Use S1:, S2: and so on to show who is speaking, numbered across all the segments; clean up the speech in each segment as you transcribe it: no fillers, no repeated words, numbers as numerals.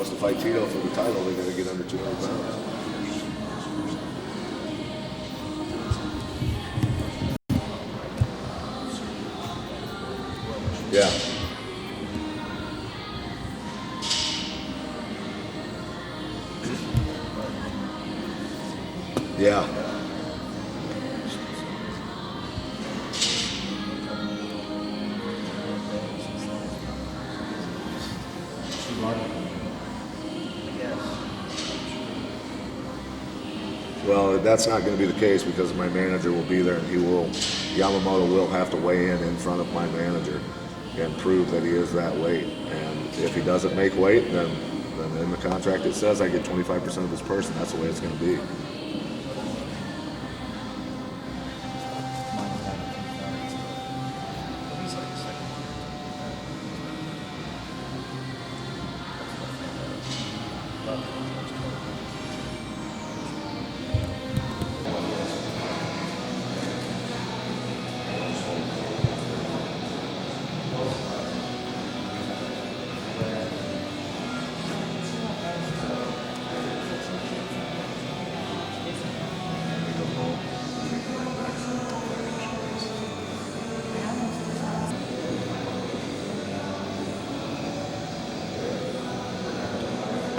S1: To fight Tito for the title, they got to get under 200 pounds. Yeah. Yeah. Well, that's not going to be the case because my manager will be there and Yamamoto will have to weigh in front of my manager and prove that he is that weight. And if he doesn't make weight, then in the contract it says I get 25% of his purse, and that's the way it's going to be.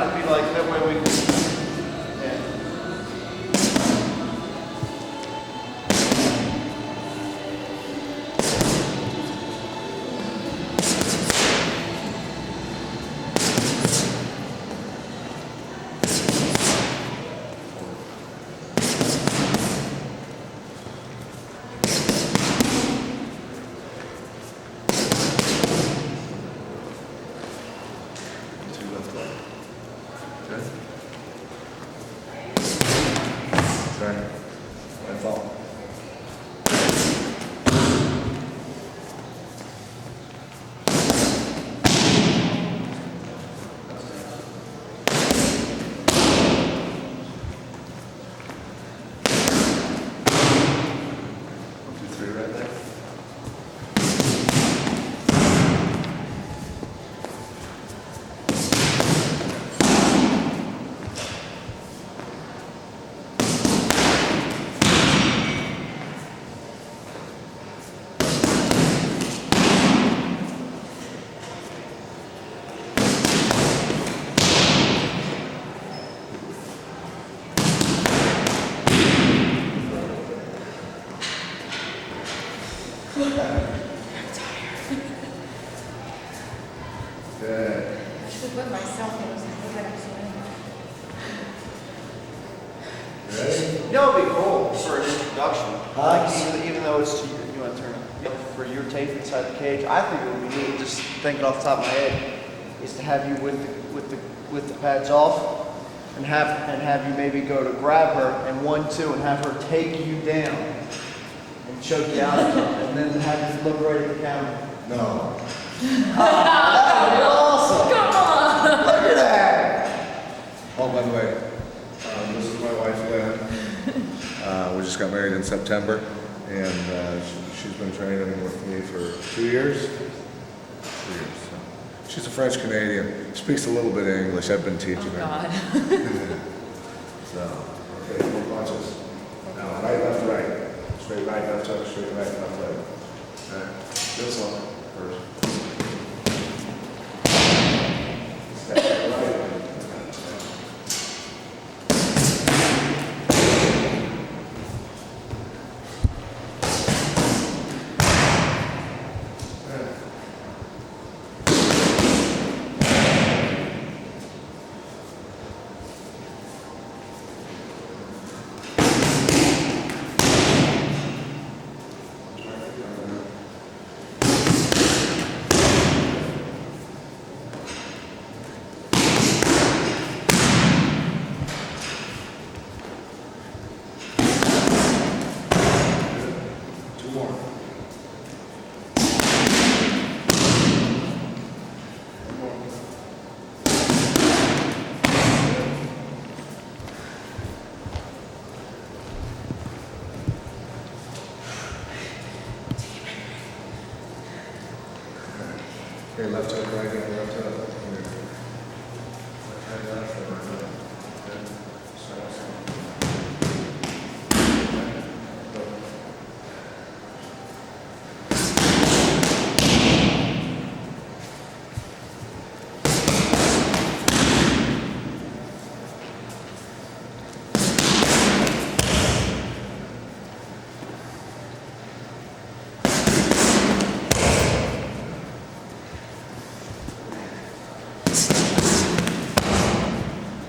S2: Be like that way we can.
S1: That's all.
S2: That would be cool for an introduction. Even though it's you want to turn it for your tape inside the cage, I think it would be neat. Just thinking off the top of my head, is to have you with the pads off, and have you maybe go to grab her and 1-2 and have her take you down and choke you out, and then have you liberate the camera.
S1: No.
S2: That would be awesome.
S3: Come on.
S2: Look at that.
S1: Oh, by the way, this is my wife, Lynn. We just got married in September, and she's been training with me for 2 years. 2 years. So. She's a French Canadian. Speaks a little bit of English. I've been teaching her.
S3: God.
S1: So, okay, 4 punches. Now, right, left, right. Straight right, left hook, straight right, left leg. Okay. This one first. Step right. Okay, left hook, right hand, left hook.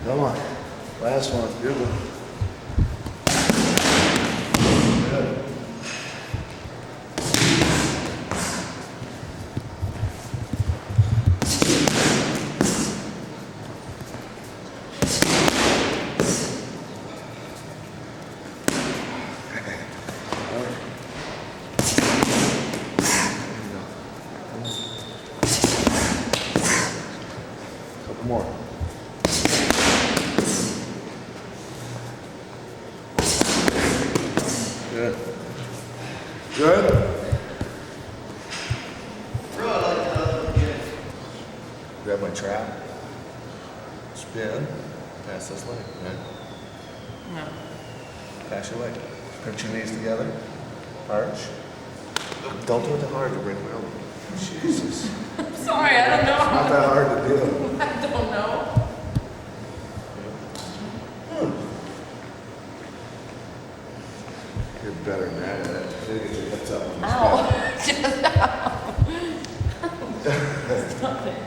S1: Come on. Last one. Good one. Good. Couple more. Good. Good? Grab my trap. Spin. Pass this leg. Right?
S3: No.
S1: Pass your leg. Pinch your knees together. Arch. Don't do it too hard to break my elbow. Jesus.
S3: I'm sorry, I don't know.
S1: Not that hard to do.
S3: I don't know.
S1: You're better than that at it. You get your hips up on the
S3: Ow. Just ow. Stop it.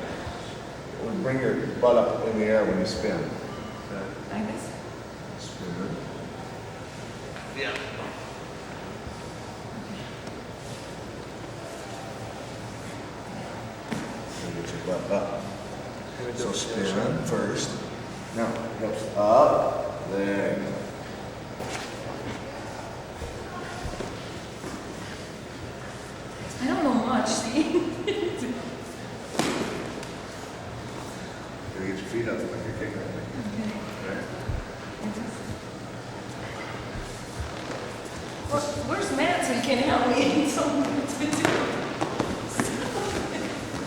S1: Bring your butt up in the air when you spin. Okay.
S3: Like this?
S1: Spin. Yeah. Get your butt up. So spin first. Now, hips up. There you go.
S3: I don't know much, see?
S1: Gotta get your feet up like you're kicking. Okay.
S3: Where's Matt so he can help me? So what to do?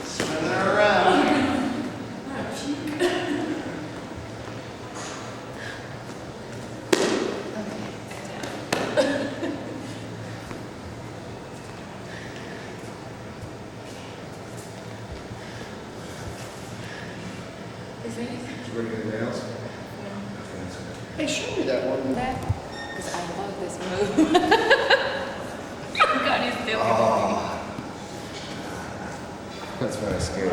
S2: Spin her around.
S3: Is it?
S1: Did you bring anything else?
S2: Hey, show me that one.
S3: Because I love this move. God, he's still
S1: That's very scary.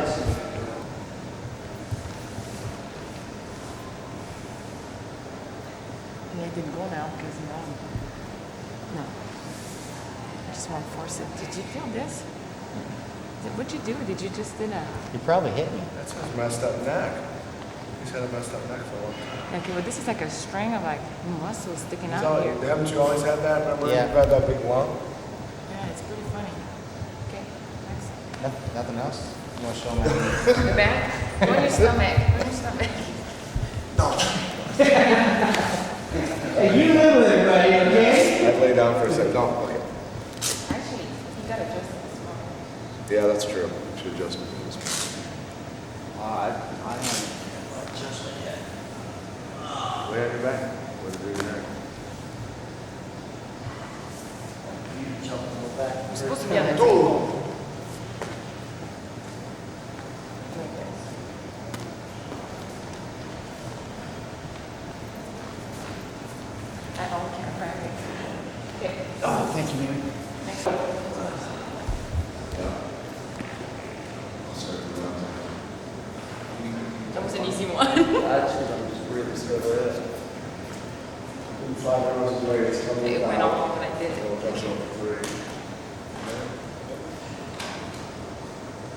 S3: Yeah, it didn't go now because no. I just want to force it. Did you feel this? What'd you do? Did you just did a?
S4: You probably hit me.
S1: That's his messed up neck. He's had a messed up neck for a long time.
S3: Okay, well, this is like a string of like muscles sticking out here.
S1: Haven't you always had that? Remember
S4: Yeah.
S1: you've had that big lump?
S3: Yeah, it's pretty funny. Okay, next.
S4: Nothing else? You want to show me?
S3: The back? On your stomach. On your stomach.
S4: Hey, you live with it, buddy, okay?
S1: I'd lay down for a second. No, okay.
S3: Actually, you got to adjust this one.
S1: Yeah, that's true. Should adjust it.
S2: I haven't adjusted yet.
S1: Lay on your back. What do you do your neck?
S2: You jump on the back.
S3: You're supposed to be on the
S1: Oh!
S3: table. Like this. I all can't practice. Okay,
S4: Oh, thank you, Mary.
S3: next one. That was an easy one.
S2: I'm just really scared of it.
S1: 5 rounds of weights.
S3: It went off when I did it.
S1: We'll touch on 3.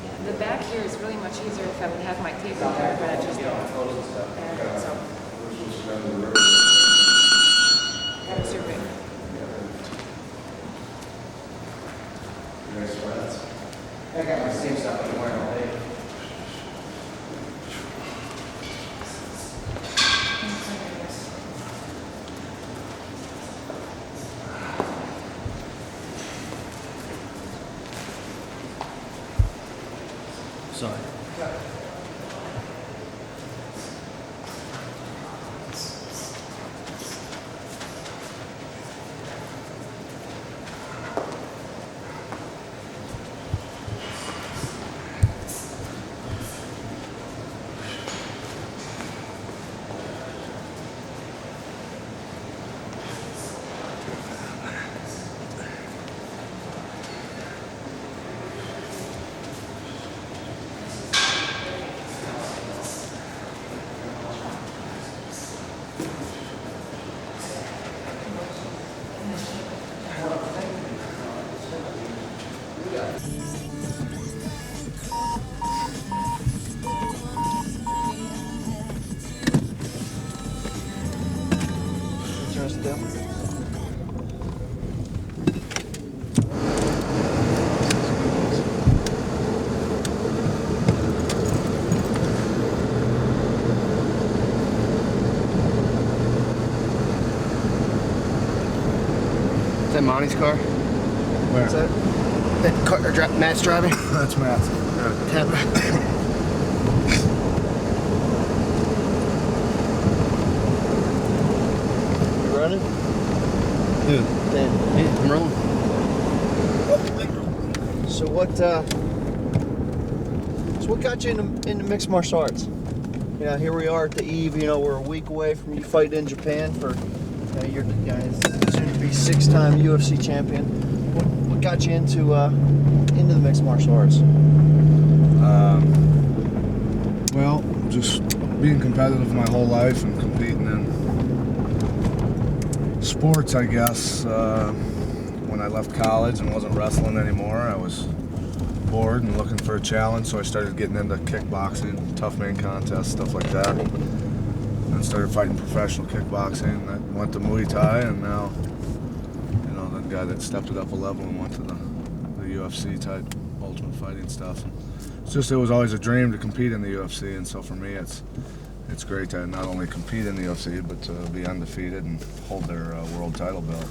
S3: Yeah, the back here is really much easier if I would have my tape in there, but I just don't. So, that was your big.
S1: Nice flats.
S4: I got my same stuff I'm wearing all day. Sorry.
S2: do.
S5: Is that Monty's car?
S1: Where?
S2: Is that?
S5: That car, Matt's driving?
S1: That's Matt's.
S5: Tap.
S2: You running?
S5: Dude.
S2: Dan.
S5: Yeah, I'm rolling.
S2: So what got you into mixed martial arts? You know, here we are at the eve. You know, we're a week away from you fighting in Japan for you're soon to be 6-time UFC champion. What got you into the mixed martial arts?
S1: Well, just being competitive my whole life and competing in sports, I guess. When I left college and wasn't wrestling anymore, I was bored and looking for a challenge, so I started getting into kickboxing, tough man contests, stuff like that. And started fighting professional kickboxing. I went to Muay Thai, and now, you know, the guy that stepped it up a level and went to the UFC type ultimate fighting stuff. And it's just, it was always a dream to compete in the UFC, and so for me, it's great to not only compete in the UFC, but to be undefeated and hold their world title belt.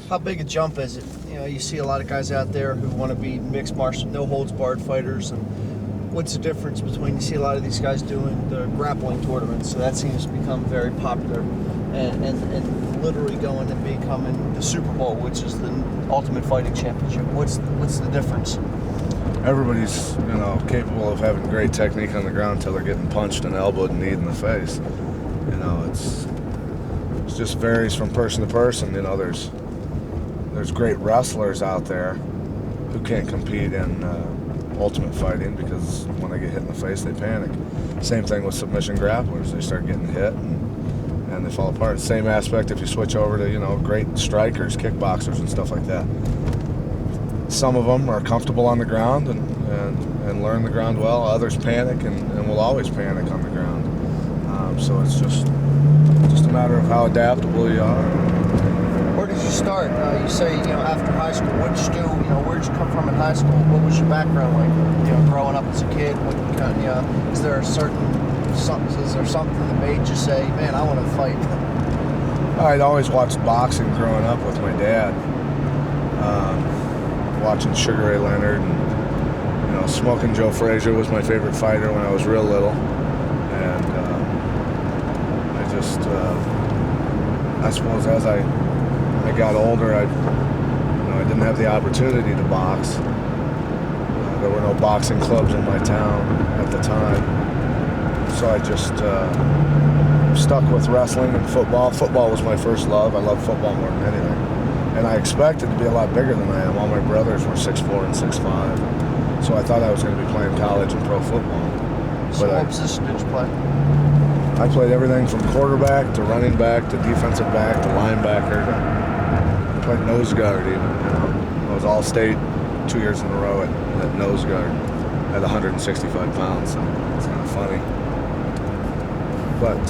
S2: How big a jump is it? You know, you see a lot of guys out there who want to be mixed martial, no holds barred fighters, and what's the difference between, you see a lot of these guys doing the grappling tournaments, so that seems to become very popular, and literally going and becoming the Super Bowl, which is the Ultimate Fighting Championship. What's the difference?
S1: Everybody's, you know, capable of having great technique on the ground until they're getting punched and elbowed and kneed in the face. You know, it just varies from person to person. You know, there's great wrestlers out there who can't compete in ultimate fighting because when they get hit in the face, they panic. Same thing with submission grapplers. They start getting hit and they fall apart. Same aspect if you switch over to, you know, great strikers, kickboxers and stuff like that. Some of them are comfortable on the ground and learn the ground well. Others panic and will always panic on the ground. So it's just a matter of how adaptable you are.
S2: Where did you start? You say, you know, after high school, what did you do? You know, where did you come from in high school? What was your background like? You know, growing up as a kid, what kind of, you know, is there something that made you say, man, I want to fight?
S1: I'd always watched boxing growing up with my dad. Watching Sugar Ray Leonard and, you know, Smoking Joe Frazier was my favorite fighter when I was real little. And I suppose as I got older, I didn't have the opportunity to box. There were no boxing clubs in my town at the time. So I just stuck with wrestling and football. Football was my first love. I love football more than anything. And I expected to be a lot bigger than I am. All my brothers were 6'4" and 6'5". So I thought I was going to be playing college and pro football.
S2: So what position did you play?
S1: I played everything from quarterback to running back to defensive back to linebacker. I played nose guard even. You know. I was all-state 2 years in a row at nose guard at 165 pounds. So it's kind of funny. But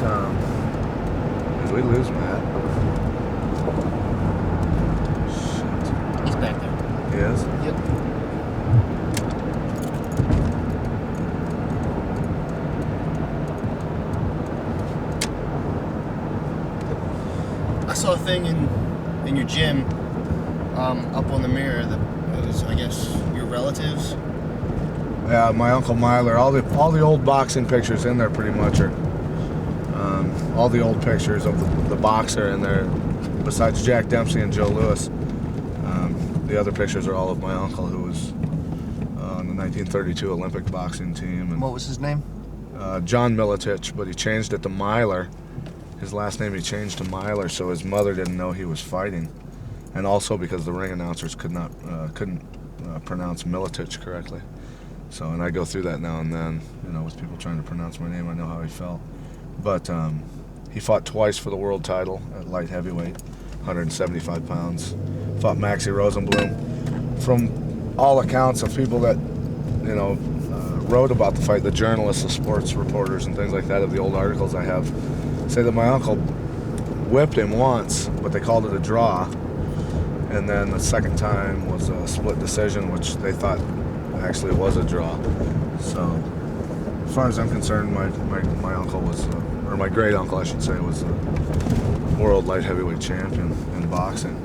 S1: did we lose Matt?
S5: He's back there.
S1: He is?
S2: Yep.
S5: I saw a thing in your gym up on the mirror that it was, I guess, your relatives.
S1: Yeah, my Uncle Myler. All the old boxing pictures in there pretty much are all the old pictures of the boxer in there, besides Jack Dempsey and Joe Louis. The other pictures are all of my uncle, who was on the 1932 Olympic boxing team. And,
S2: What was his name?
S1: John Miletich, but he changed it to Myler. His last name he changed to Myler, so his mother didn't know he was fighting, and also because the ring announcers couldn't pronounce Miletich correctly. So, and I go through that now and then, you know, with people trying to pronounce my name. I know how he felt. But he fought twice for the world title at light heavyweight, 175 pounds. Fought Maxie Rosenblum. From all accounts of people that, you know, wrote about the fight, the journalists, the sports reporters and things like that, of the old articles I have, say that my uncle whipped him once, but they called it a draw. And then the second time was a split decision, which they thought actually was a draw. So, as far as I'm concerned, my uncle was, or my great uncle, I should say, was a world light heavyweight champion in boxing.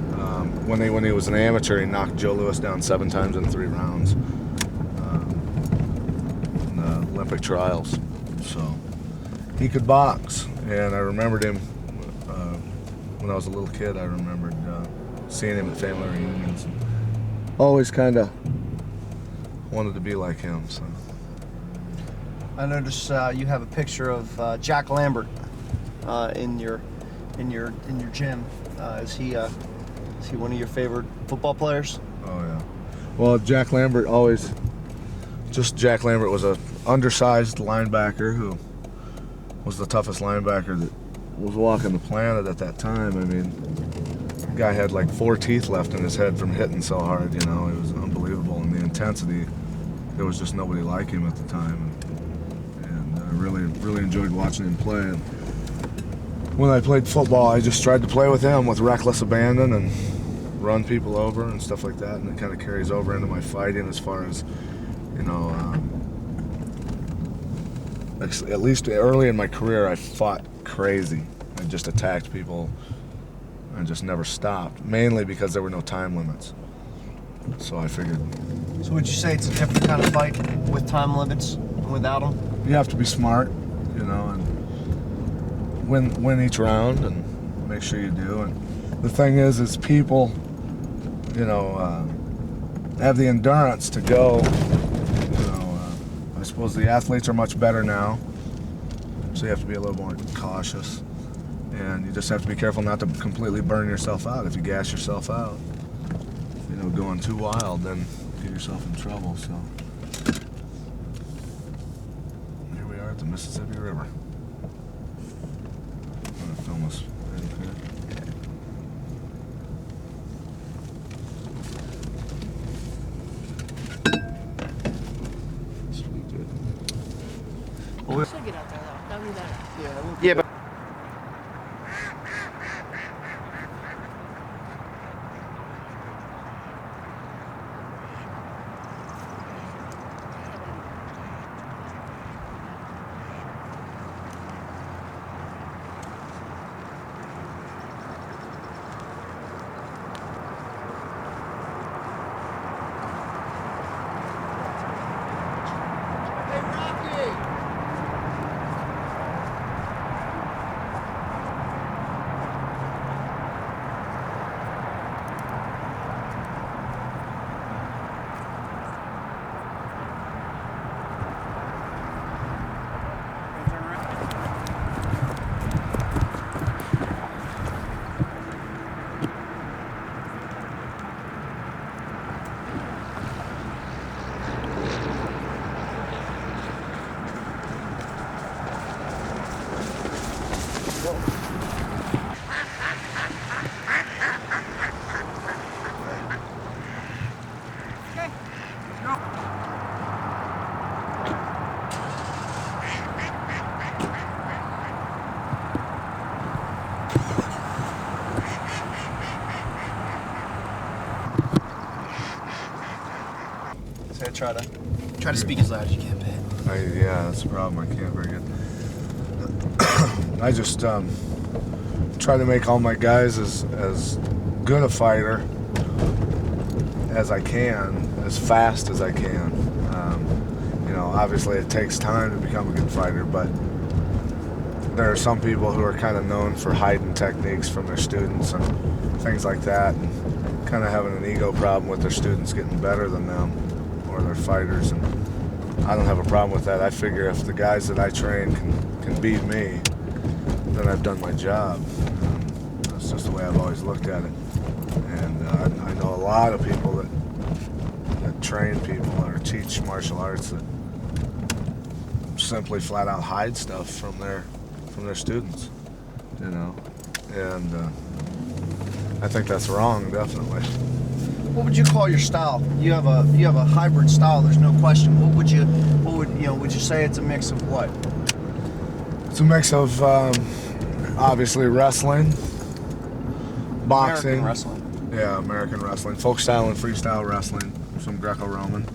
S1: When he was an amateur, he knocked Joe Louis down 7 times in 3 rounds in the Olympic trials. So he could box, and I remembered him when I was a little kid. I remembered seeing him at family reunions. Always kind of wanted to be like him. So
S2: I noticed you have a picture of Jack Lambert in your gym. Is he one of your favorite football players?
S1: Oh yeah. Well, Jack Lambert was a undersized linebacker who was the toughest linebacker that was walking the planet at that time. I mean, the guy had like 4 teeth left in his head from hitting so hard, you know. It was unbelievable, and the intensity, there was just nobody like him at the time. And I really enjoyed watching him play. And when I played football, I just tried to play with him with reckless abandon and run people over and stuff like that, and it kind of carries over into my fighting as far as, you know, at least early in my career, I fought crazy. I just attacked people and just never stopped, mainly because there were no time limits. So I figured...
S2: So would you say it's a different kind of fight with time limits and without them?
S1: You have to be smart, you know, and win each round and make sure you do. And the thing is people, you know, have the endurance to go. You know, I suppose the athletes are much better now, so you have to be a little more cautious. And you just have to be careful not to completely burn yourself out. If you gas yourself out, you know, going too wild, then you get yourself in trouble. So here we are at the Mississippi River. I'm gonna film this right up here. Sweet, dude.
S3: We should get out there though. That'd be better.
S2: Yeah, but try to speak as loud as you can, Pat.
S1: Yeah, that's the problem. I can't very good. I just try to make all my guys as good a fighter as I can, as fast as I can. You know, obviously it takes time to become a good fighter, but there are some people who are kind of known for hiding techniques from their students and things like that, and kind of having an ego problem with their students getting better than them, or their fighters. And I don't have a problem with that. I figure if the guys that I train can beat me, then I've done my job. That's just the way I've always looked at it. And I know a lot of people that train people or teach martial arts that simply flat out hide stuff from their students, you know. And I think that's wrong, definitely.
S2: What would you call your style? You have a hybrid style. There's no question. Would you say it's a mix of what?
S1: It's a mix of obviously wrestling, boxing.
S2: American wrestling.
S1: Yeah, American wrestling. Folk style and freestyle wrestling. Some Greco-Roman.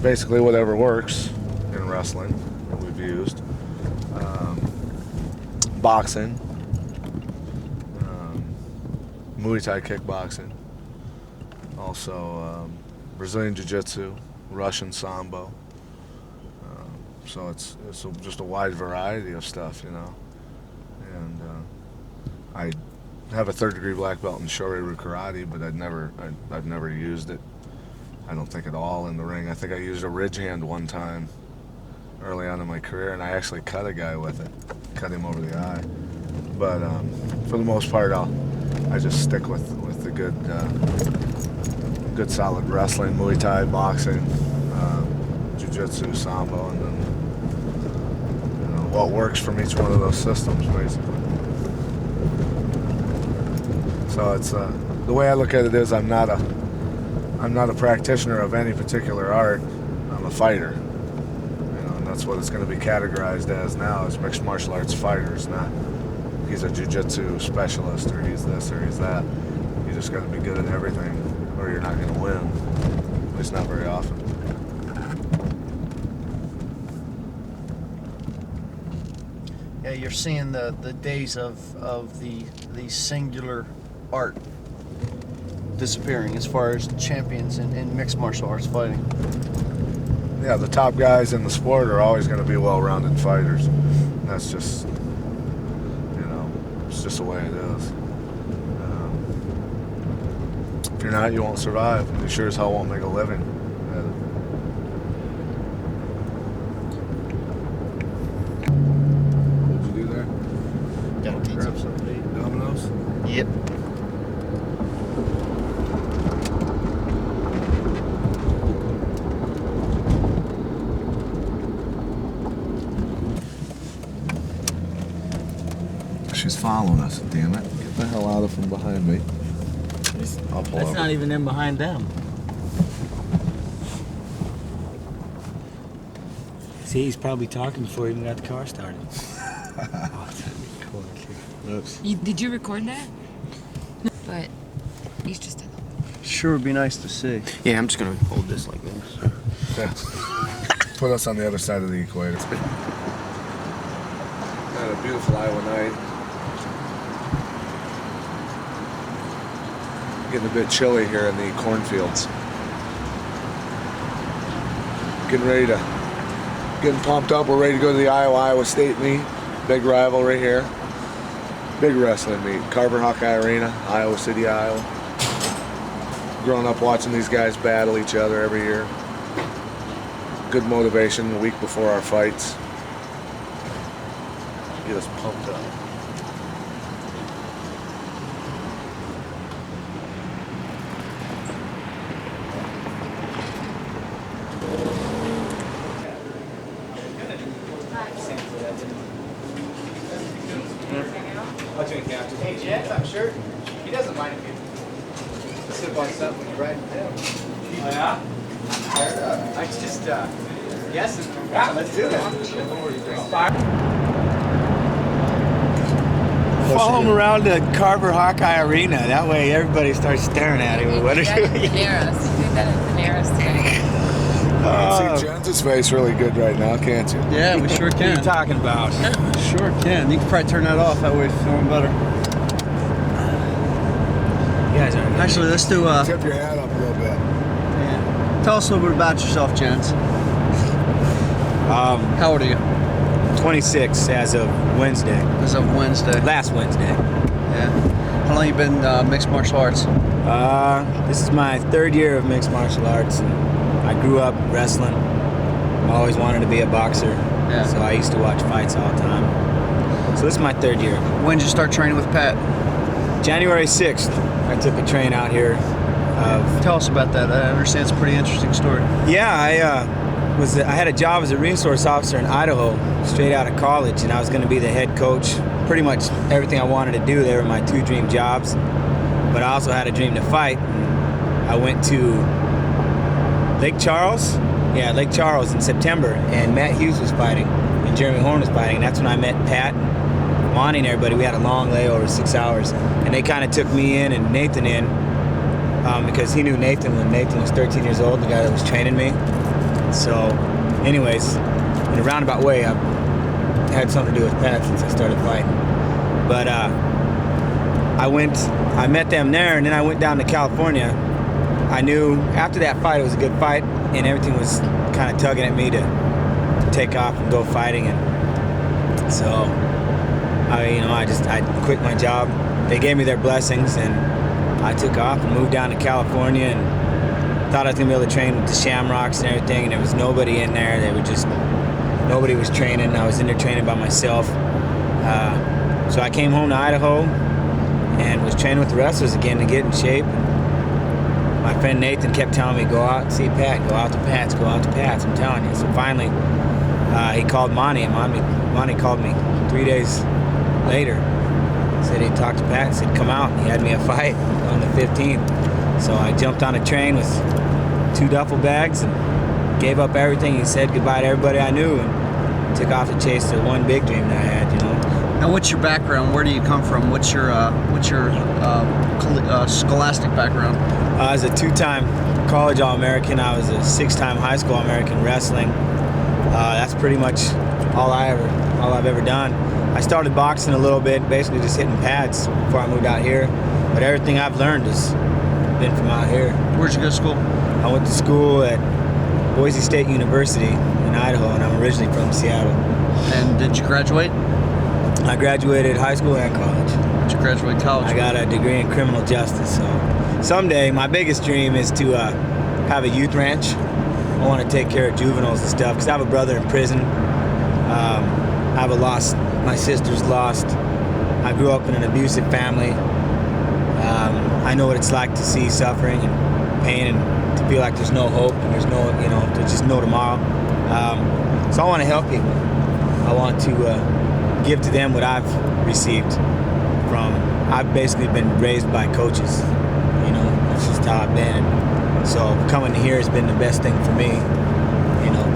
S1: Basically whatever works in wrestling that we've used. Boxing. Muay Thai kickboxing. Also Brazilian Jiu-Jitsu, Russian Sambo. So it's just a wide variety of stuff, you know. And I have a 3rd-degree black belt in Shorin karate, but I've never used it. I don't think at all in the ring. I think I used a ridge hand one time early on in my career, and I actually cut a guy with it, cut him over the eye. But for the most part, I just stick with the good solid wrestling, Muay Thai, boxing, Jiu-Jitsu, Sambo, and then what works from each one of those systems, basically. So it's the way I look at it is I'm not a practitioner of any particular art. I'm a fighter, you know, and that's what it's going to be categorized as now, is mixed martial arts fighters. Not he's a jiu-jitsu specialist or he's this or he's that. You just got to be good at everything, or you're not going to win. At least not very often.
S2: Yeah, you're seeing the days of the singular art disappearing as far as champions in mixed martial arts fighting.
S1: Yeah, the top guys in the sport are always going to be well-rounded fighters. And that's just, you know, it's just the way it is. If you're not, you won't survive. You sure as hell won't make a living at it. What'd you do there?
S5: Got pizza.
S1: Grab something to eat. Domino's?
S5: Yep.
S1: She's following us, damn it. Get the hell out of from behind me. I'll pull
S4: That's
S1: over.
S4: not even in behind them. See, he's probably talking before he even got the car started.
S1: Oops.
S3: Did you record that? But he's just.
S2: Sure would be nice to see.
S5: Yeah, I'm just gonna hold this like this.
S1: Yeah. Put us on the other side of the equator. Had a beautiful Iowa night. Getting a bit chilly here in the cornfields. Getting pumped up. We're ready to go to the Iowa State meet. Big rivalry here. Big wrestling meet. Carver Hawkeye Arena, Iowa City, Iowa. Growing up watching these guys battle each other every year. Good motivation the week before our fights. Get us pumped up.
S6: Hey, Jeff, I'm sure he doesn't mind if you sip on something when you write it down. Oh, yeah? I just, guessing. Yeah, let's do that.
S4: Follow him around the Carver Hawkeye Arena. That way everybody starts staring at him. What
S3: You
S4: is
S3: did that in Daenerys. You did that in Daenerys today.
S1: You can see Jens' face really good right now, can't you?
S2: Yeah, we sure
S4: What are you
S2: can.
S4: talking about?
S2: Sure can. You can probably turn that off. That way it's feeling better.
S4: You guys are
S2: Actually, let's do.
S1: Tip your hat up a little bit.
S2: Yeah. Tell us a little bit about yourself, Jens. How old are you?
S4: 26 as of Wednesday.
S2: As of Wednesday.
S4: Last Wednesday.
S2: Yeah. How long you been mixed martial arts?
S4: This is my 3rd year of mixed martial arts, and I grew up wrestling. I always wanted to be a boxer,
S2: Yeah.
S4: so I used to watch fights all the time. So this is my 3rd year.
S2: When did you start training with Pat?
S4: January 6th, I took a train out here.
S2: Tell us about that. I understand it's a pretty interesting story.
S4: Yeah, I had a job as a resource officer in Idaho, straight out of college, and I was going to be the head coach. Pretty much everything I wanted to do, they were my 2 dream jobs. But I also had a dream to fight. I went to Lake Charles in September, and Matt Hughes was fighting, and Jeremy Horn was fighting, and that's when I met Pat. Monty and everybody, we had a long layover, 6 hours, and they kind of took me in and Nathan in because he knew Nathan when Nathan was 13 years old, the guy that was training me. So, anyways, in a roundabout way, I had something to do with Pat since I started fighting. But I met them there, and then I went down to California. I knew after that fight it was a good fight, and everything was kind of tugging at me to take off and go fighting. And so, I quit my job. They gave me their blessings, and I took off and moved down to California, and thought I was gonna be able to train with the Shamrocks and everything, and there was nobody in there. Nobody was training. I was in there training by myself. So I came home to Idaho and was training with the wrestlers again to get in shape. My friend Nathan kept telling me, go out and see Pat, go out to Pat's, go out to Pat's, I'm telling you. So finally, he called Monty, and Monty called me 3 days later. Said he talked to Pat and said, come out. He had me a fight on the 15th. So I jumped on a train with 2 duffel bags and gave up everything. He said goodbye to everybody I knew and took off to chase the one big dream that I had, you know.
S2: Now, what's your background? Where do you come from? What's your scholastic background?
S4: I was a 2-time college All-American. I was a 6-time high school All-American wrestling. That's pretty much all I've ever done. I started boxing a little bit, basically just hitting pads before I moved out here. But everything I've learned has been from out here.
S2: Where'd you go to school?
S4: I went to school at Boise State University in Idaho, and I'm originally from Seattle.
S2: And did you graduate?
S4: I graduated high school and college.
S2: Did you graduate college?
S4: I got a degree in criminal justice. So someday, my biggest dream is to have a youth ranch. I want to take care of juveniles and stuff because I have a brother in prison. My sister's lost. I grew up in an abusive family. I know what it's like to see suffering and pain and to feel like there's no hope and there's no, there's just no tomorrow. So I want to help people. I want to give to them what I've received from. I've basically been raised by coaches. That's just how I've been. And so coming here has been the best thing for me.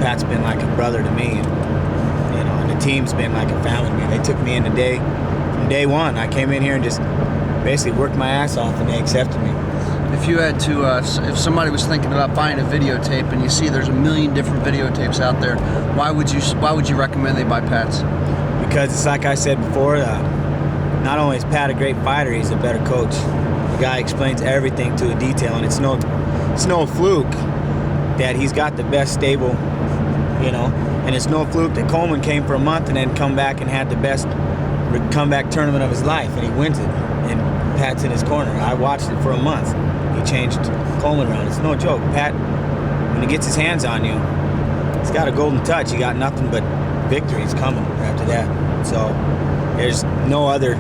S4: Pat's been like a brother to me. And the team's been like a family to me. They took me in from day one. I came in here and just basically worked my ass off, and they accepted me.
S2: If you had to, if somebody was thinking about buying a videotape, and you see there's a million different videotapes out there, why would you recommend they buy Pat's?
S4: Because it's like I said before, not only is Pat a great fighter, he's a better coach. The guy explains everything to a detail, and it's no fluke that he's got the best stable, and it's no fluke that Coleman came for a month and then come back and had the best comeback tournament of his life, and he wins it, and Pat's in his corner. I watched it for a month. He changed Coleman around. It's no joke. Pat, when he gets his hands on you, he's got a golden touch. He got nothing but victories coming after that. So there's no other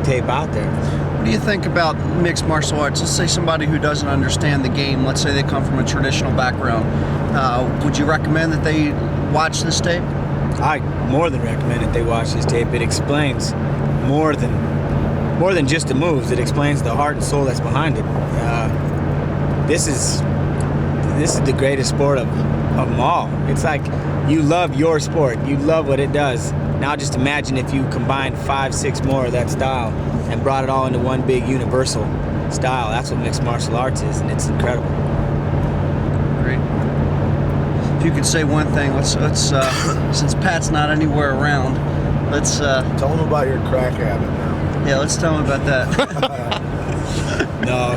S4: tape out there.
S2: What do you think about mixed martial arts? Let's say somebody who doesn't understand the game, let's say they come from a traditional background. Would you recommend that they watch this tape?
S4: I more than recommend that they watch this tape. It explains more than just the moves. It explains the heart and soul that's behind it. This is the greatest sport of them all. It's like you love your sport. You love what it does. Now just imagine if you combined 5, 6 more of that style and brought it all into one big universal style. That's what mixed martial arts is, and it's incredible.
S2: Great. If you could say one thing, let's since Pat's not anywhere around, let's
S1: Tell them about your crack habit now.
S2: Yeah, let's tell him about that.
S4: No,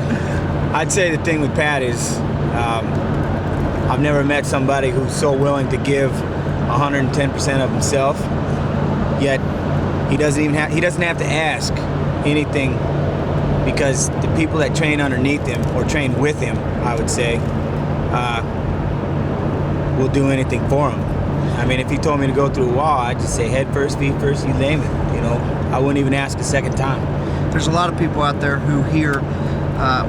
S4: I'd say the thing with Pat is I've never met somebody who's so willing to give 110% of himself, yet he doesn't have to ask anything, because the people that train underneath him or train with him, I would say, will do anything for him. I mean, if he told me to go through a wall, I'd just say head first, feet first, you name it. I wouldn't even ask a second time.
S2: There's a lot of people out there who hear,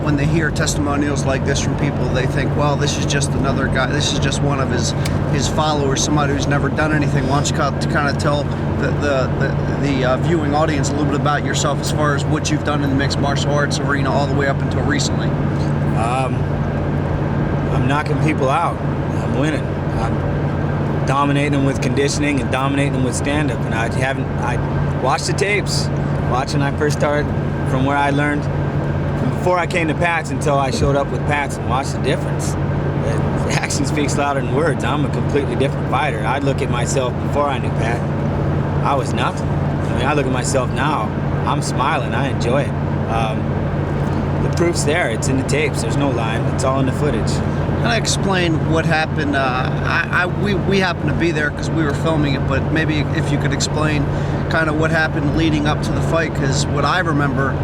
S2: when they hear testimonials like this from people, they think, well, this is just another guy, this is just one of his followers, somebody who's never done anything. Why don't you kind of tell the viewing audience a little bit about yourself as far as what you've done in the mixed martial arts arena all the way up until recently?
S4: I'm knocking people out. I'm winning. dominating them with conditioning and dominating them with stand-up. And I watched the tapes, watching when I first started, from where I learned, from before I came to Pat's until I showed up with Pat's, and watched the difference. The action speaks louder than words. I'm a completely different fighter. I look at myself before I knew Pat, I was nothing. I mean, I look at myself now, I'm smiling, I enjoy it. The proof's there, it's in the tapes, there's no lying, it's all in the footage.
S2: Can I explain what happened? We happened to be there because we were filming it, but maybe if you could explain kind of what happened leading up to the fight, because what I remember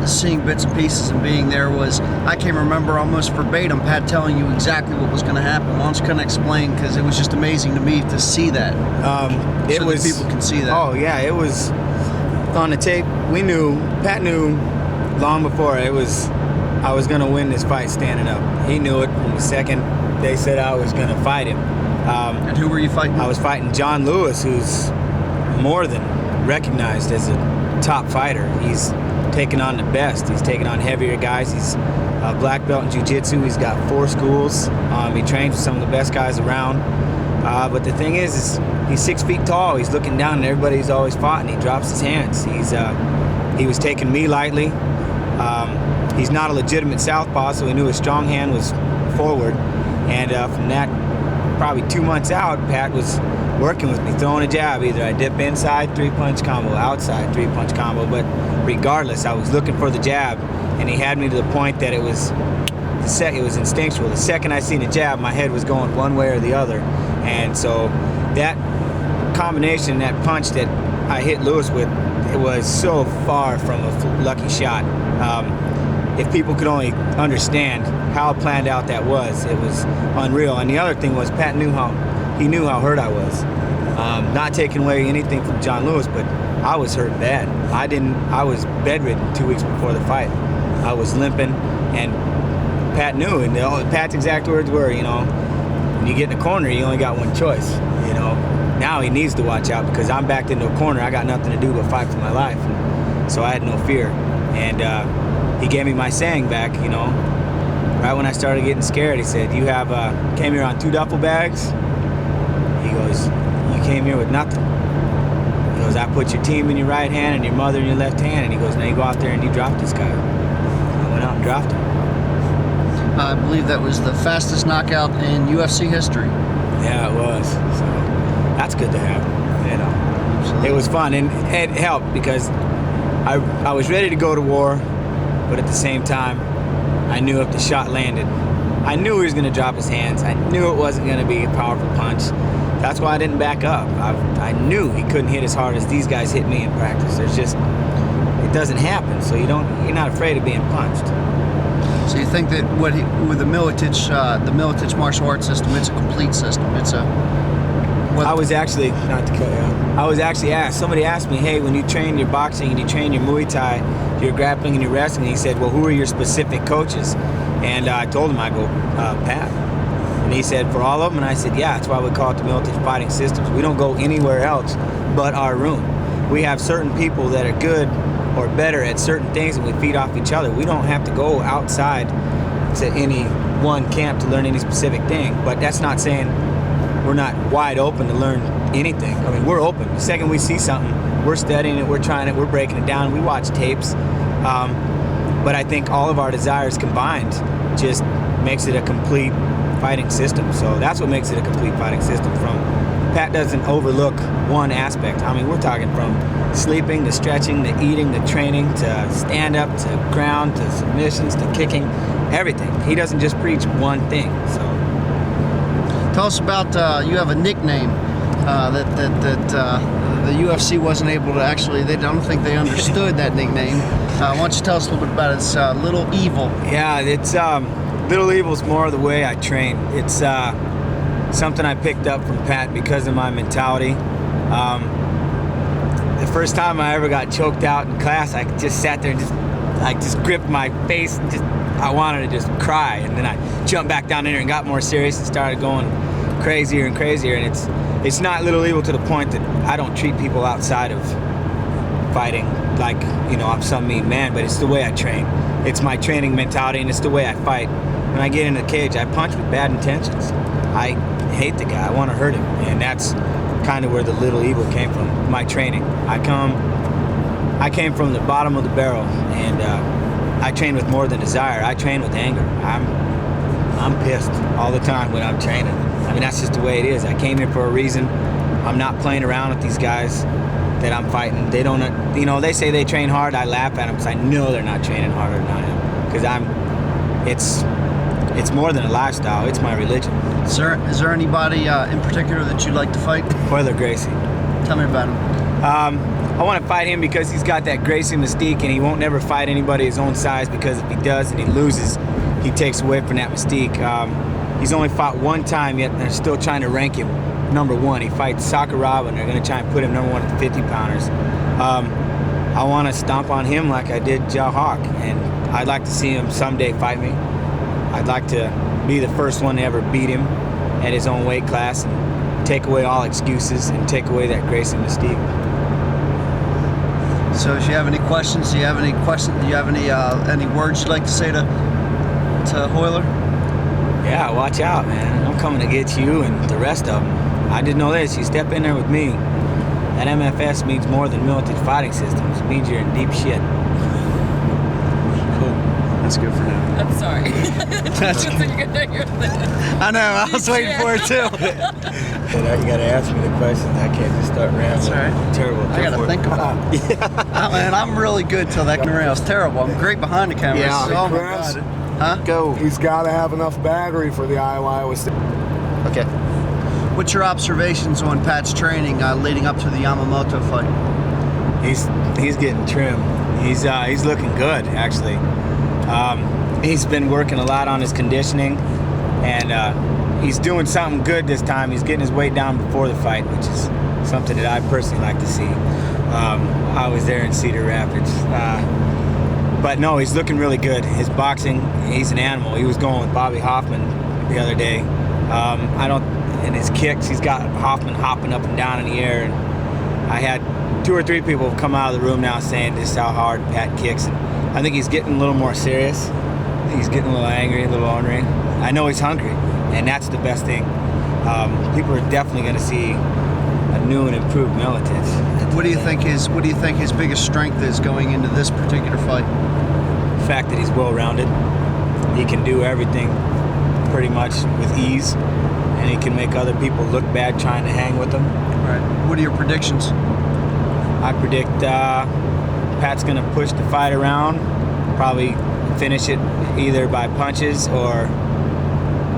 S2: seeing bits and pieces and being there was, I can remember almost verbatim Pat telling you exactly what was going to happen. Why don't you kind of explain, because it was just amazing to me to see that. So that people can see that.
S4: Oh yeah, it was on the tape. We knew, Pat knew long before I was going to win this fight standing up. He knew it from the second they said I was going to fight him.
S2: And who were you fighting?
S4: I was fighting John Lewis, who's more than recognized as a top fighter. He's taken on the best. He's taken on heavier guys. He's a black belt in Jiu-Jitsu. He's got 4 schools. He trains with some of the best guys around. But the thing is he's 6 feet tall. He's looking down and everybody's always fought, and he drops his hands. He was taking me lightly. He's not a legitimate southpaw, so he knew his strong hand was forward. And from that, probably 2 months out, Pat was working with me, throwing a jab. Either I dip inside, 3-punch combo, outside, 3-punch combo. But regardless, I was looking for the jab, and he had me to the point that it was instinctual. The second I seen a jab, my head was going one way or the other. And so that combination, that punch that I hit Lewis with, it was so far from a lucky shot. If people could only understand how planned out that was, it was unreal. And the other thing was, Pat knew how hurt I was. Not taking away anything from John Lewis, but I was hurt bad. I was bedridden 2 weeks before the fight. I was limping, and Pat knew, and Pat's exact words were, when you get in the corner, you only got one choice, Now he needs to watch out, because I'm backed into a corner. I got nothing to do but fight for my life. So I had no fear. And he gave me my saying back, right when I started getting scared. He said, you came here on 2 duffel bags? He goes, you came here with nothing. He goes, I put your team in your right hand and your mother in your left hand. And he goes, now you go out there and you drop this guy. I went out and dropped him.
S2: I believe that was the fastest knockout in UFC history.
S4: Yeah, it was. So that's good to have, It was fun, and it helped because I was ready to go to war, but at the same time, I knew if the shot landed, I knew he was going to drop his hands. I knew it wasn't going to be a powerful punch. That's why I didn't back up. I knew he couldn't hit as hard as these guys hit me in practice. It doesn't happen, so you're not afraid of being punched.
S2: So you think that with the Miletich martial arts system, it's a complete system.
S4: I was actually, not to cut you off, I was actually asked, somebody asked me, hey, when you train your boxing and you train your Muay Thai, your grappling and your wrestling, he said, well, who are your specific coaches? And I told him, I go, Pat. And he said, for all of them? And I said, yeah, that's why we call it the Miletich Fighting Systems. We don't go anywhere else but our room. We have certain people that are good or better at certain things, and we feed off each other. We don't have to go outside to any one camp to learn any specific thing, but that's not saying we're not wide open to learn anything. I mean, we're open. The second we see something, we're studying it, we're trying it, we're breaking it down, we watch tapes. But I think all of our desires combined just makes it a complete fighting system. So that's what makes it a complete fighting system. Pat doesn't overlook one aspect. I mean, we're talking from sleeping to stretching to eating to training to stand up to ground to submissions to kicking, everything. He doesn't just preach one thing. So
S2: tell us about, you have a nickname that the UFC wasn't able to actually, I don't think they understood that nickname. Why don't you tell us a little bit about it? It's Little Evil.
S4: Yeah, it's Little Evil's more the way I train. It's something I picked up from Pat because of my mentality. The first time I ever got choked out in class, I just sat there and just gripped my face and I wanted to just cry. And then I jumped back down in there and got more serious and started going crazier and crazier. And it's not Little Evil to the point that I don't treat people outside of fighting like, I'm some mean man, but it's the way I train. It's my training mentality and it's the way I fight. When I get in the cage, I punch with bad intentions. I hate the guy. I want to hurt him. And that's kind of where the little ego came from, my training. I came from the bottom of the barrel, and I train with more than desire. I train with anger. I'm pissed all the time when I'm training. I mean, that's just the way it is. I came here for a reason. I'm not playing around with these guys that I'm fighting. They don't, you know, they say they train hard. I laugh at them because I know they're not training harder than I am. Because it's more than a lifestyle. It's my religion.
S2: Is there anybody in particular that you'd like to fight?
S4: Royler Gracie.
S2: Tell me about him.
S4: I want to fight him because he's got that Gracie mystique, and he won't never fight anybody his own size, because if he does and he loses, he takes away from that mystique. He's only fought one time yet, and they're still trying to rank him number one. He fights Sakuraba, and they're going to try and put him number one at the 50 pounders. I want to stomp on him like I did Jao Hawk, and I'd like to see him someday fight me. I'd like to be the first one to ever beat him at his own weight class and take away all excuses and take away that Gracie mystique.
S2: So, do you have any questions? Do you have any words you'd like to say to Royler?
S4: Yeah, watch out, man. I'm coming to get you and the rest of them. I didn't know this. You step in there with me, that MFS means more than Miletich fighting systems. It means you're in deep shit.
S2: Cool. That's good for now.
S3: I'm sorry. That's what you're gonna hear.
S2: I know. I was waiting for it too.
S4: You gotta ask me the questions. I can't just start rambling.
S2: That's all right.
S4: I'm terrible.
S2: I gotta think about it. Yeah. Man, I'm really good till that camera. I was terrible. I'm great behind the camera.
S1: Yeah,
S2: Oh my
S1: Chris.
S2: God. Huh?
S4: Go.
S1: He's got to have enough battery for the Iowa State.
S2: Okay. What's your observations on Pat's training leading up to the Yamamoto fight?
S4: He's getting trim. He's looking good, actually. He's been working a lot on his conditioning, and he's doing something good this time. He's getting his weight down before the fight, which is something that I personally like to see. I was there in Cedar Rapids. But no, he's looking really good. His boxing, he's an animal. He was going with Bobby Hoffman the other day. And his kicks, he's got Hoffman hopping up and down in the air. And I had 2 or 3 people come out of the room now saying this is how hard Pat kicks. And I think he's getting a little more serious. He's getting a little angry, a little ornery. I know he's hungry, and that's the best thing. People are definitely going to see a new and improved Miletich.
S2: What do you think his biggest strength is going into this particular fight?
S4: The fact that he's well-rounded. He can do everything pretty much with ease, and he can make other people look bad trying to hang with him.
S2: Right. What are your predictions?
S4: I predict Pat's going to push the fight around, probably finish it either by punches or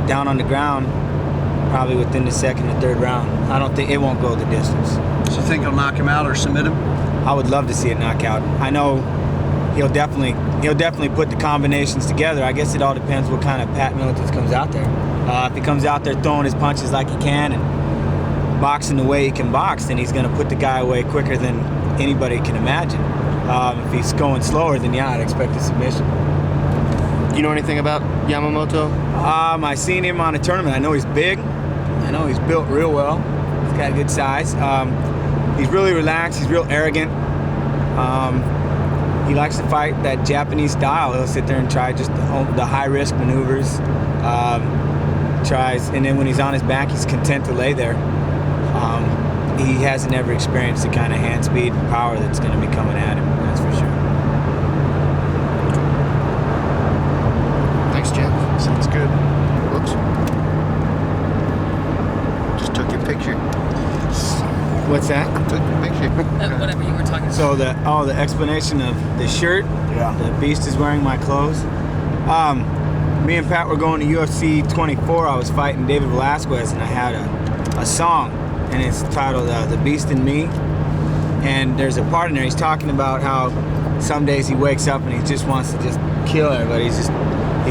S4: down on the ground, probably within the second or third round. I don't think it won't go the distance.
S2: So you think he'll knock him out or submit him?
S4: I would love to see a knockout. I know he'll definitely put the combinations together. I guess it all depends what kind of Pat Miletich comes out there. If he comes out there throwing his punches like he can and boxing the way he can box, then he's going to put the guy away quicker than anybody can imagine. If he's going slower, then yeah, I'd expect a submission.
S5: Do you know anything about Yamamoto?
S4: I seen him on a tournament. I know he's big. I know he's built real well. He's got a good size. He's really relaxed. He's real arrogant. He likes to fight that Japanese style. He'll sit there and try just the high-risk maneuvers. And then when he's on his back, he's content to lay there. He hasn't ever experienced the kind of hand speed and power that's going to be coming at him. That's for sure.
S5: Thanks, Jeff.
S2: Sounds good.
S5: Whoops. Just took your picture.
S4: What's that?
S5: Took your picture.
S3: Whatever you were talking about.
S4: So the explanation of the shirt.
S1: Yeah.
S4: The Beast is wearing my clothes. Me and Pat were going to UFC 24. I was fighting David Velasquez, and I had a song, and it's titled "The Beast in Me." And there's a part in there he's talking about how some days he wakes up and he just wants to just kill everybody. He's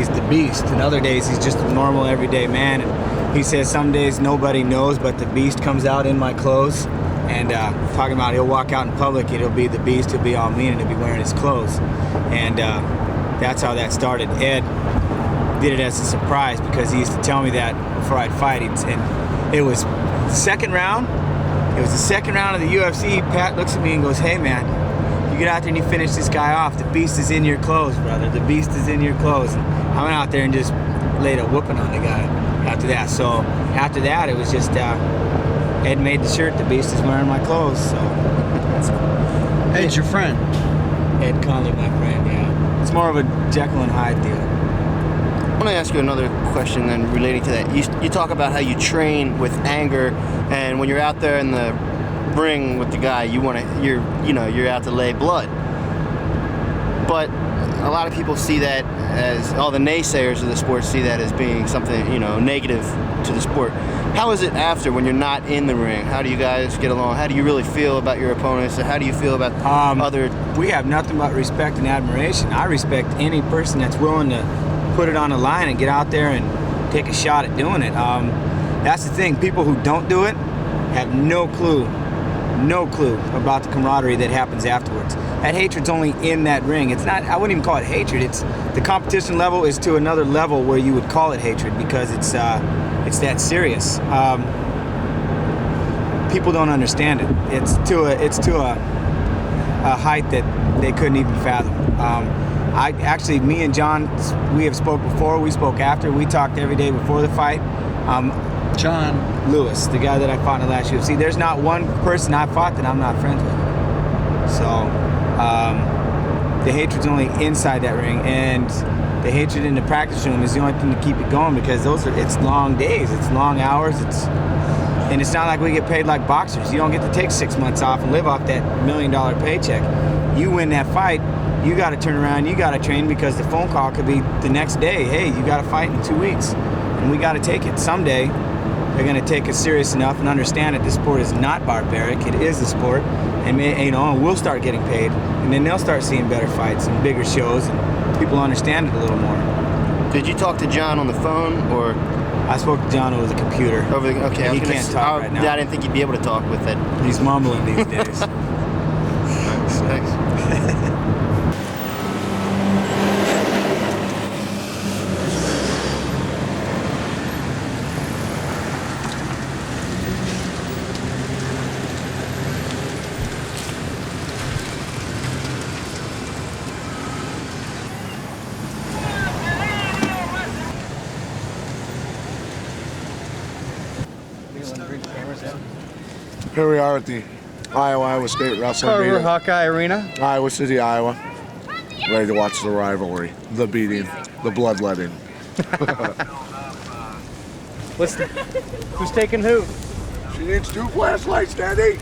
S4: the beast, and other days he's just a normal everyday man. And he says some days nobody knows, but the beast comes out in my clothes. And talking about he'll walk out in public and he'll be the beast, he'll be all mean, and he'll be wearing his clothes. And that's how that started. Ed did it as a surprise because he used to tell me that before I'd fight. And it was the second round. It was the second round of the UFC. Pat looks at me and goes, "Hey man, you get out there and you finish this guy off. The beast is in your clothes, brother. The beast is in your clothes." And I went out there and just laid a whooping on the guy. after that. So after that, it was just Ed made the shirt. The Beast is wearing my clothes. So
S5: Ed's your friend.
S4: Ed Conley, my friend. Yeah, it's more of a Jekyll and Hyde deal.
S5: I want to ask you another question then relating to that. You talk about how you train with anger, and when you're out there in the ring with the guy, you're out to lay blood. But a lot of people see that as, all the naysayers of the sport see that as being something, negative to the sport. How is it after, when you're not in the ring? How do you guys get along? How do you really feel about your opponents? How do you feel about other?
S4: We have nothing but respect and admiration. I respect any person that's willing to put it on the line and get out there and take a shot at doing it. That's the thing. People who don't do it have no clue about the camaraderie that happens afterwards. That hatred's only in that ring. It's not, I wouldn't even call it hatred. It's the competition level is to another level where you would call it hatred, because it's that serious. People don't understand it. It's to a height that they couldn't even fathom. Me and John, we have spoke before, we spoke after, we talked every day before the fight.
S5: John
S4: Lewis, the guy that I fought in the last UFC, there's not one person I fought that I'm not friends with. So the hatred's only inside that ring, and the hatred in the practice room is the only thing to keep it going, because it's long days, it's long hours, and it's not like we get paid like boxers. You don't get to take 6 months off and live off that $1 million paycheck. You win that fight, you got to turn around, you got to train, because the phone call could be the next day, hey, you got to fight in 2 weeks, and we got to take it. Someday they're going to take it serious enough and understand that the sport is not barbaric, it is a sport, and we'll start getting paid, and then they'll start seeing better fights and bigger shows, and people understand it a little more.
S5: Did you talk to John on the phone, or?
S4: I spoke to John over the computer.
S5: Okay,
S4: He can't talk right now.
S5: I didn't think you'd be able to talk with it.
S4: He's mumbling these days.
S5: Thanks.
S1: Here we are at the Iowa State Wrestling
S5: Pulver
S1: meeting.
S5: Hawkeye Arena.
S1: Iowa City, Iowa. Ready to watch the rivalry, the beating, the bloodletting.
S5: Who's taking who?
S1: She needs 2 flashlights, Daddy.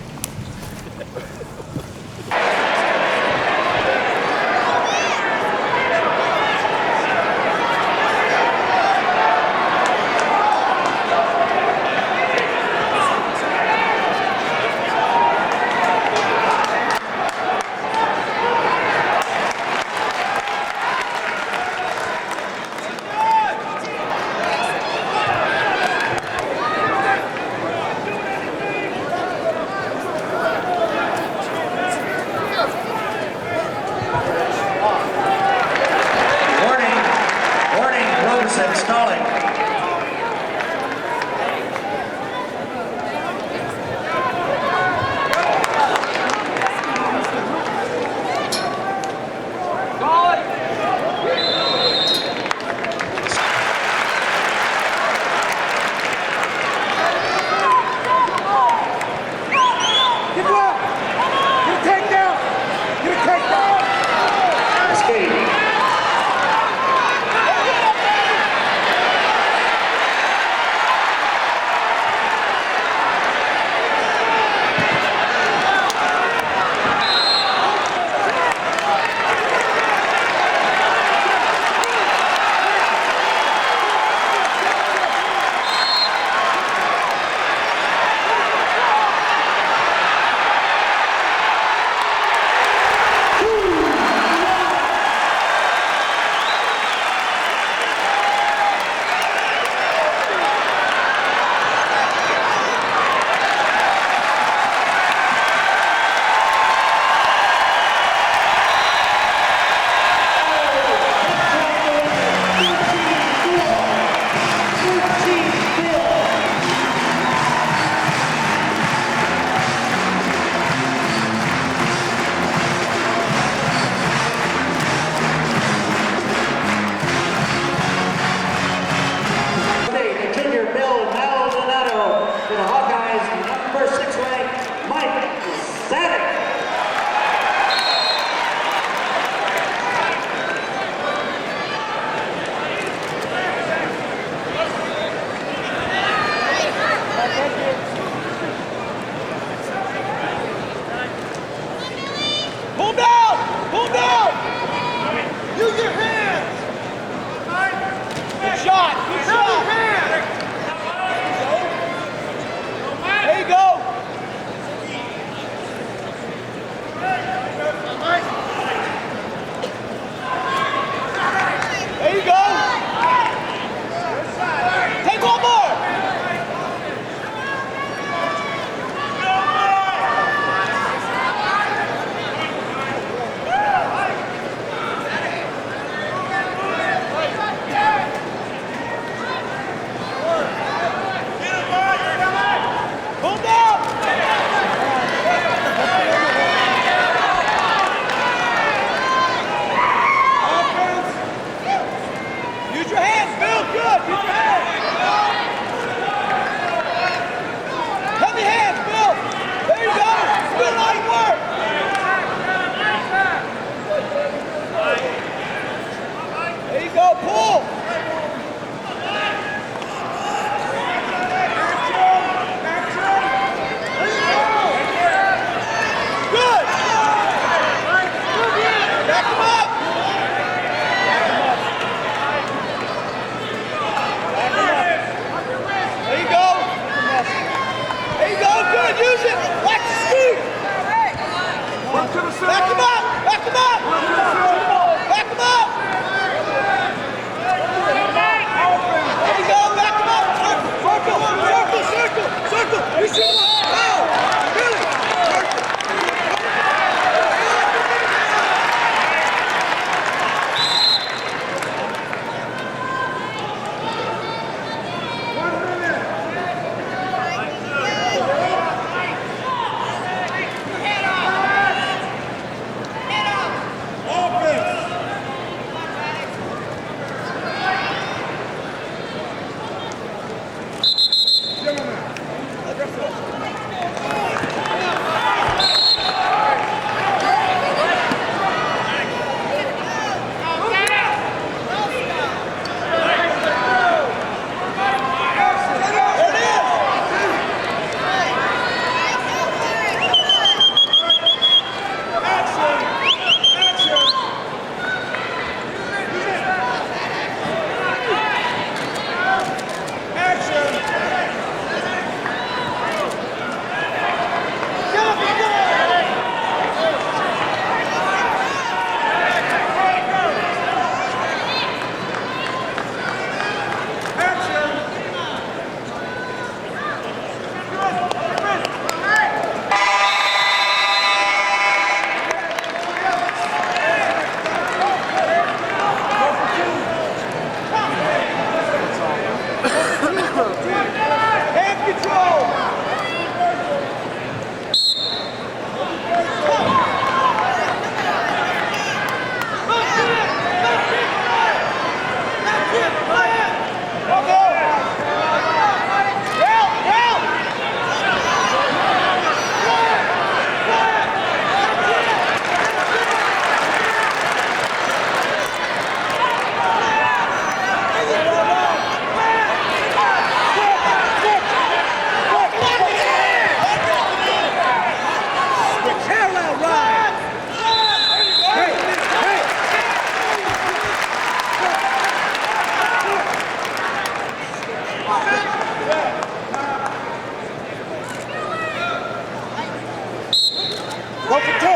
S7: Go for 2. Go,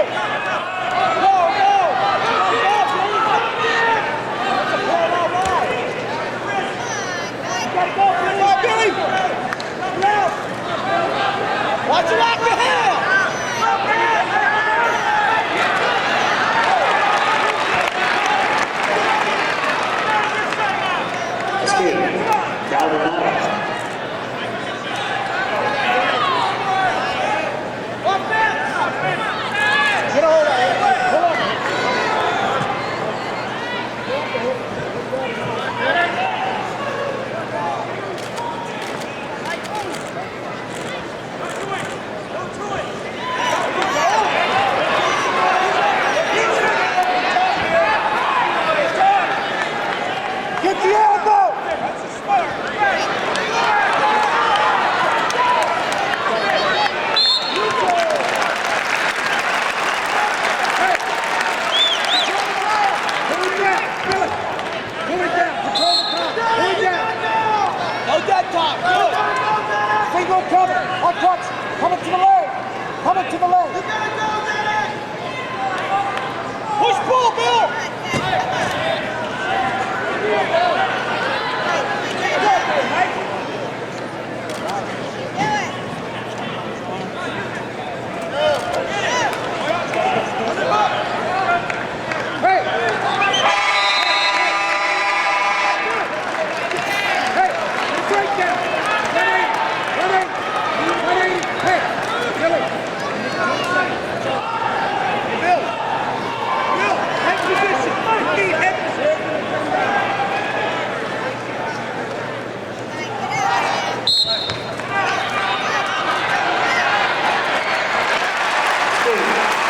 S7: go! That's a parallel line. You gotta go, Billy! Come on, Billy! Now! Watch it off your hand! Get a hold of it. Pull up. Get the elbow! That's a smart. Single cover, untouched, coming to the leg, coming to the leg. Push pull, Bill!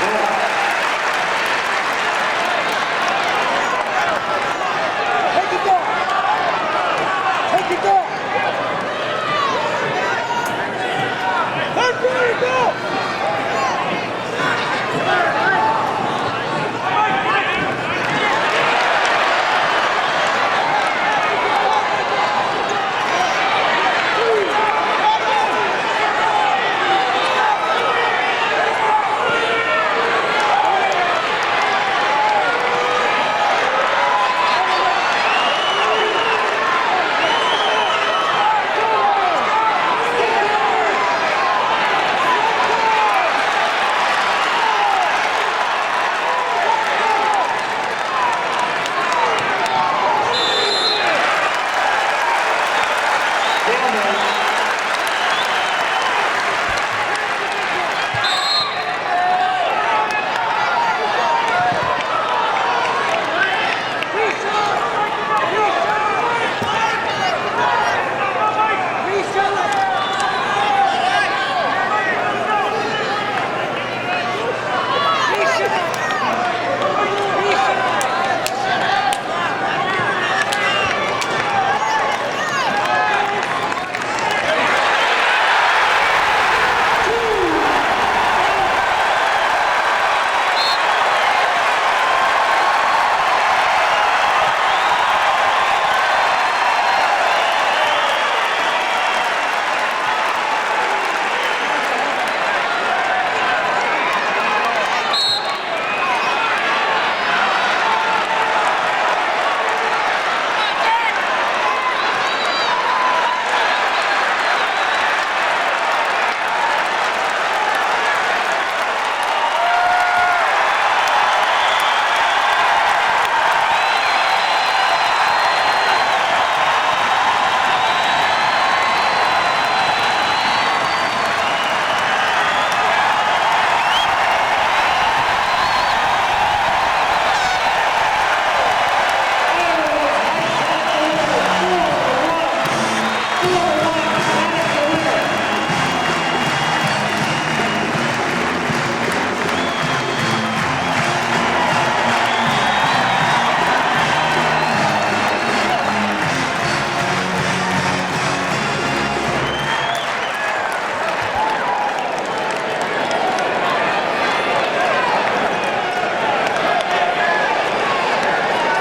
S8: Yeah.